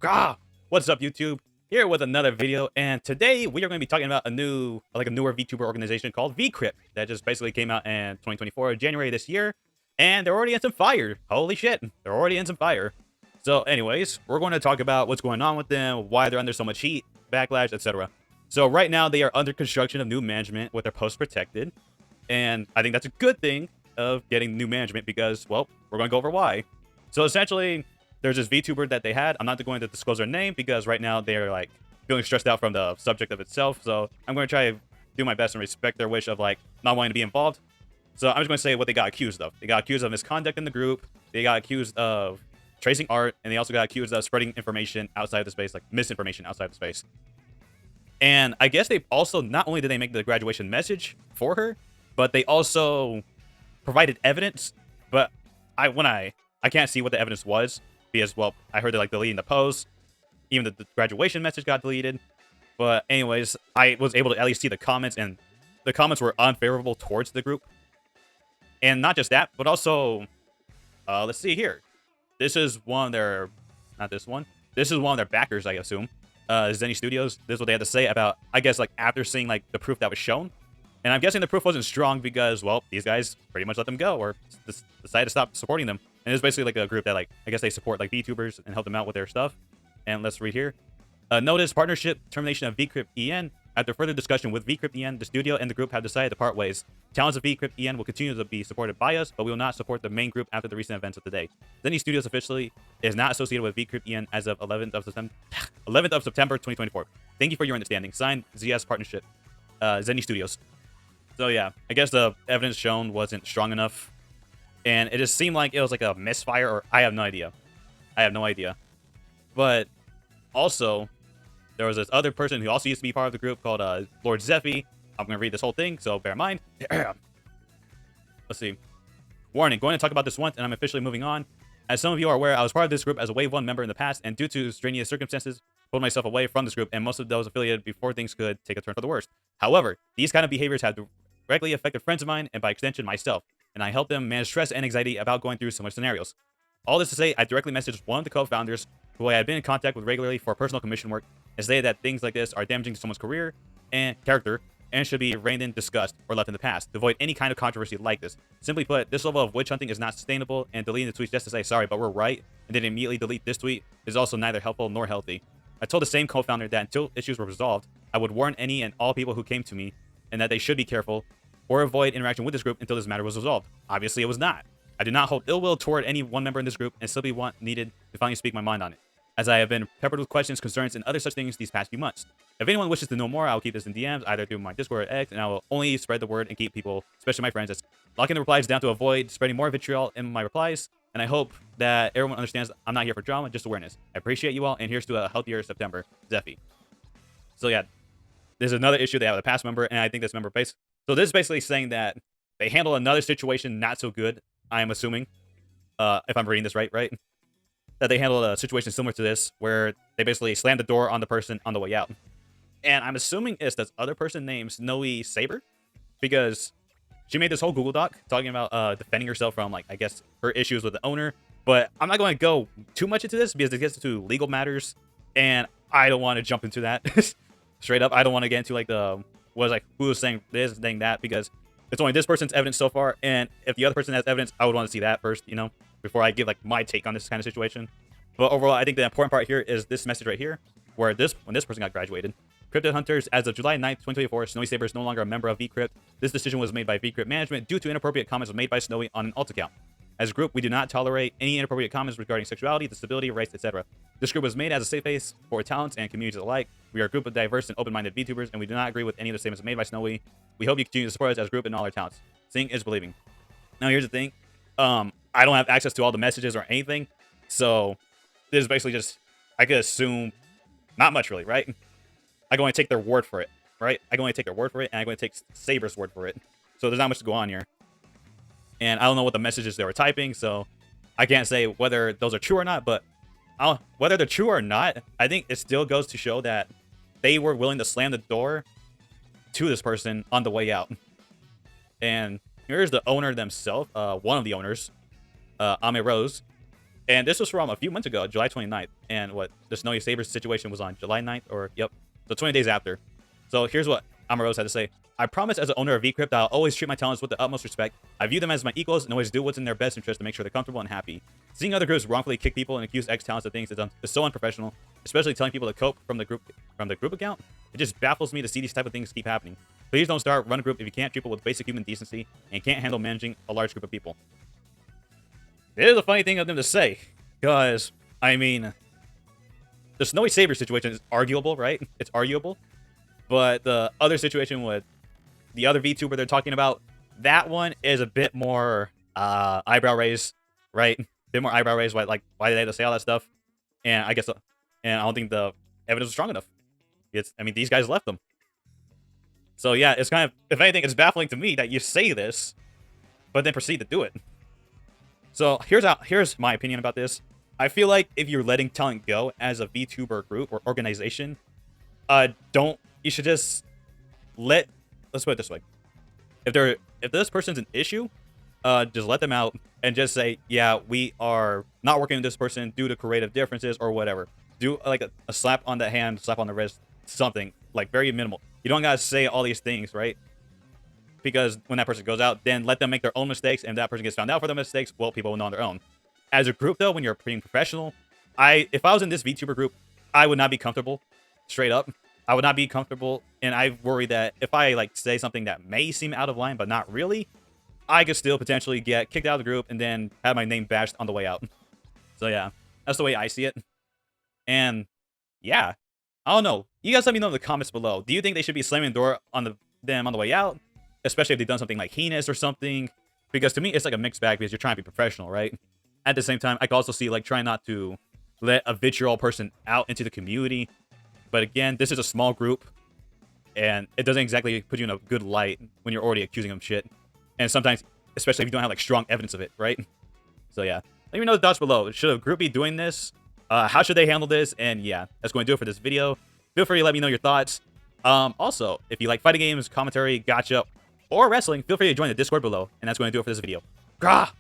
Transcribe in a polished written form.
Ah, what's up, YouTube? Here with another video, and today we are going to be talking about a newer VTuber organization called VCrypt that just basically came out in 2024, January this year, and they're already in some fire. Holy shit, they're already in some fire. So, anyways, we're going to talk about what's going on with them, why they're under so much heat, backlash, etc. So, right now they are under construction of new management with their posts protected, and I think that's a good thing of getting new management because, well, we're going to go over why. So, essentially, there's this VTuber that they had. I'm not going to disclose their name because right now they're like feeling stressed out from the subject of itself. So I'm going to try to do my best and respect their wish of like not wanting to be involved. So I'm just going to say what they got accused of. They got accused of misconduct in the group. They got accused of tracing art, and they also got accused of spreading information outside of the space, like misinformation outside of the space. And I guess they also not only did they make the graduation message for her, but they also provided evidence. But I can't see what the evidence was because, well, I heard they're like deleting the post. Even the graduation message got deleted. But anyways, I was able to at least see the comments, and the comments were unfavorable towards the group. And not just that, but also, let's see here. This is one of their, not this one. This is one of their backers, I assume. Zenny Studios. This is what they had to say about, I guess, like after seeing like the proof that was shown. And I'm guessing the proof wasn't strong because, well, these guys pretty much let them go or decided to stop supporting them. And it's basically like a group that, like, I guess they support like VTubers and help them out with their stuff. And let's read here. Notice partnership termination of VCrypt EN. After further discussion with VCrypt EN, the studio and the group have decided to part ways. Talents of VCrypt EN will continue to be supported by us, but we will not support the main group after the recent events of today. Zenny Studios officially is not associated with VCrypt EN as of 11th of September, 11th of September 2024. Thank you for your understanding. Signed, ZS Partnership, Zenny Studios. So yeah, I guess the evidence shown wasn't strong enough, and it just seemed like it was like a misfire, or I have no idea. I have no idea. But also, there was this other person who also used to be part of the group called Lord Zeffy. I'm going to read this whole thing, so bear in mind. Let's see. Warning, going to talk about this once, and I'm officially moving on. As some of you are aware, I was part of this group as a Wave 1 member in the past, and due to strenuous circumstances, pulled myself away from this group and most of those affiliated before things could take a turn for the worst. However, these kind of behaviors have directly affected friends of mine, and by extension, myself, and I helped them manage stress and anxiety about going through similar scenarios. All this to say, I directly messaged one of the co-founders, who I had been in contact with regularly for personal commission work, and stated that things like this are damaging to someone's career and character, and should be reined in, discussed, or left in the past to avoid any kind of controversy like this. Simply put, this level of witch hunting is not sustainable, and deleting the tweets just to say sorry, but we're right, and then immediately delete this tweet is also neither helpful nor healthy. I told the same co-founder that until issues were resolved, I would warn any and all people who came to me, and that they should be careful or avoid interaction with this group until this matter was resolved. Obviously, it was not. I do not hold ill will toward any one member in this group, and simply needed to finally speak my mind on it, as I have been peppered with questions, concerns, and other such things these past few months. If anyone wishes to know more, I will keep this in DMs, either through my Discord or X, and I will only spread the word and keep people, especially my friends, locking the replies down to avoid spreading more vitriol in my replies. And I hope that everyone understands I'm not here for drama, just awareness. I appreciate you all, and here's to a healthier September. Zeffy. So yeah, there's another issue they have with a past member, and I think this member So this is basically saying that they handled another situation not so good, I am assuming. If I'm reading this right? That they handled a situation similar to this, where they basically slammed the door on the person on the way out. And I'm assuming it's this other person named Snowy Saber, because she made this whole Google Doc talking about defending herself from, like, I guess, her issues with the owner. But I'm not going to go too much into this because it gets into legal matters, and I don't want to jump into that. Straight up, I don't want to get into, like, who was saying this, saying that, because it's only this person's evidence so far, and if the other person has evidence, I would want to see that first, before I give, like, my take on this kind of situation. But overall, I think the important part here is this message right here, where when this person got graduated. Cryptid Hunters, as of July 9th, 2024, Snowy Saber is no longer a member of VCrypt. This decision was made by VCrypt management due to inappropriate comments made by Snowy on an alt account. As a group, we do not tolerate any inappropriate comments regarding sexuality, disability, race, etc. This group was made as a safe space for talents and communities alike. We are a group of diverse and open-minded VTubers, and we do not agree with any of the statements made by Snowy. We hope you continue to support us as a group and all our talents. Seeing is believing. Now, here's the thing. I don't have access to all the messages or anything, so this is basically just, I could assume, not much really, right? I can only take their word for it, right? I can only take their word for it, and I'm going to take Saber's word for it. So there's not much to go on here. And I don't know what the messages they were typing, so I can't say whether those are true or not, but whether they're true or not, I think it still goes to show that they were willing to slam the door to this person on the way out. And here's the owner themselves, one of the owners, Ame Rose. And this was from a few months ago, July 29th. And what the Snowy Sabres situation was on July 9th, or yep, so 20 days after. So here's what Amaros had to say. I promise as an owner of VCrypt that I'll always treat my talents with the utmost respect. I view them as my equals and always do what's in their best interest to make sure they're comfortable and happy. Seeing other groups wrongfully kick people and accuse ex-talents of things is so unprofessional, especially telling people to cope from the group account. It just baffles me to see these type of things keep happening. Please don't run a group if you can't treat people with basic human decency and can't handle managing a large group of people. It is a funny thing of them to say, because, I mean, the Snowy Saber situation is arguable, right? It's arguable. But the other situation with the other VTuber they're talking about, that one is a bit more eyebrow raised, right? A bit more eyebrow raised. Why did they have to say all that stuff? And I guess, and I don't think the evidence was strong enough. I mean, these guys left them. So yeah, it's kind of, if anything, it's baffling to me that you say this, but then proceed to do it. So here's my opinion about this. I feel like if you're letting talent go as a VTuber group or organization, you should just let's put it this way. If this person's an issue, just let them out and just say, yeah, we are not working with this person due to creative differences or whatever. Do like a slap on the hand, slap on the wrist, something like very minimal. You don't gotta say all these things, right? Because when that person goes out, then let them make their own mistakes, and if that person gets found out for their mistakes, well, people will know on their own. As a group, though, when you're being professional, if I was in this VTuber group, I would not be comfortable, straight up. I would not be comfortable, and I worry that if I like say something that may seem out of line, but not really, I could still potentially get kicked out of the group and then have my name bashed on the way out. So yeah, that's the way I see it. And yeah, I don't know. You guys let me know in the comments below. Do you think they should be slamming the door on them on the way out? Especially if they've done something like heinous or something? Because to me, it's like a mixed bag because you're trying to be professional, right? At the same time, I can also see like trying not to let a vitriol person out into the community. But again, this is a small group, and it doesn't exactly put you in a good light when you're already accusing them of shit. And sometimes, especially if you don't have like strong evidence of it, right? So yeah, let me know the thoughts below. Should a group be doing this? How should they handle this? And yeah, that's going to do it for this video. Feel free to let me know your thoughts. Also, if you like fighting games, commentary, gacha, or wrestling, feel free to join the Discord below. And that's going to do it for this video. Grah!